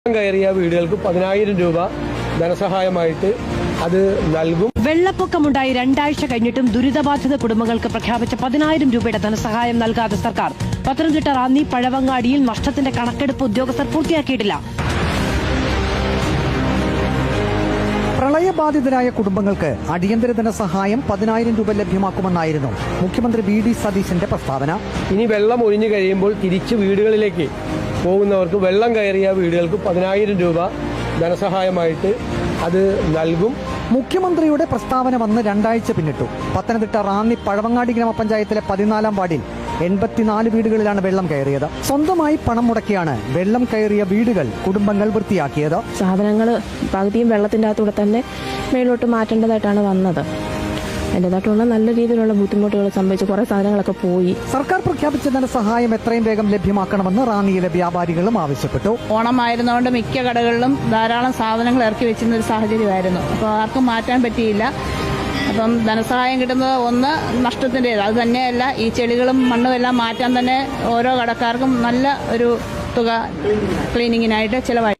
കയറിയ വീടുകൾക്ക് 10,000 രൂപ ധനസഹായമായിട്ട് അത് നൽകും. വെള്ളപ്പൊക്കമുണ്ടായി 2 ആഴ്ച കഴിഞ്ഞിട്ടും ദുരിതബാധിത കുടുംബങ്ങൾക്ക് പ്രഖ്യാപിച്ച 10,000 രൂപയുടെ ധനസഹായം നൽകാതെ സർക്കാർ. പത്തനംതിട്ട റാന്നി പഴവങ്ങാടിയിൽ നഷ്ടത്തിന്റെ കണക്കെടുപ്പ് ഉദ്യോഗസ്ഥർ പൂർത്തിയാക്കിയിട്ടില്ല. പ്രളയബാധിതരായ കുടുംബങ്ങൾക്ക് അടിയന്തര ധനസഹായം 10,000 രൂപ ലഭ്യമാക്കുമെന്നായിരുന്നു മുഖ്യമന്ത്രി വി ഡി സതീശന്റെ പ്രസ്താവന. ഇനി വെള്ളം ഒഴിഞ്ഞു കഴിയുമ്പോൾ തിരിച്ച് വീടുകളിലേക്ക് പോകുന്നവർക്ക് വെള്ളം കയറിയ വീടുകൾക്ക് 10,000 രൂപ ധനസഹായമായിട്ട് അത് നൽകും. മുഖ്യമന്ത്രിയുടെ പ്രസ്താവന വന്ന് 2 ആഴ്ച പിന്നിട്ടു. പത്തനംതിട്ട റാന്നി പഴവങ്ങാടി ഗ്രാമപഞ്ചായത്തിലെ 14-ാം വാർഡിൽ 84 വീടുകളിലാണ് വെള്ളം കയറിയത്. സ്വന്തമായി പണം മുടക്കിയാണ് വെള്ളം കയറിയ വീടുകൾ കുടുംബങ്ങൾ വൃത്തിയാക്കിയത്. സാധനങ്ങൾ പകുതിയും വെള്ളത്തിൻ്റെ അകത്തൂടെ തന്നെ മേലോട്ട് മാറ്റേണ്ടതായിട്ടാണ് വന്നത്. അതിൻ്റെതായിട്ടുള്ള നല്ല രീതിയിലുള്ള ബുദ്ധിമുട്ടുകൾ സംഭവിച്ചു. കുറേ സാധനങ്ങളൊക്കെ പോയി. സർക്കാർ പ്രഖ്യാപിച്ച ധനസഹായം എത്രയും വേഗം ലഭ്യമാക്കണമെന്ന് റാന്നിയിലെ വ്യാപാരികളും ആവശ്യപ്പെട്ടു. ഓണമായിരുന്നതുകൊണ്ട് മിക്ക കടകളിലും ധാരാളം സാധനങ്ങൾ ഇറക്കി വെച്ചിരുന്ന ഒരു സാഹചര്യമായിരുന്നു. അപ്പോൾ ആർക്കും മാറ്റാൻ പറ്റിയില്ല. അപ്പം ധനസഹായം കിട്ടുന്നത് ഒന്ന് നഷ്ടത്തിൻ്റേത്. അത് തന്നെയല്ല, ഈ ചെളികളും മണ്ണും എല്ലാം മാറ്റാൻ തന്നെ ഓരോ കടക്കാർക്കും നല്ല ഒരു തുക ക്ലീനിങ്ങിനായിട്ട് ചിലവായി.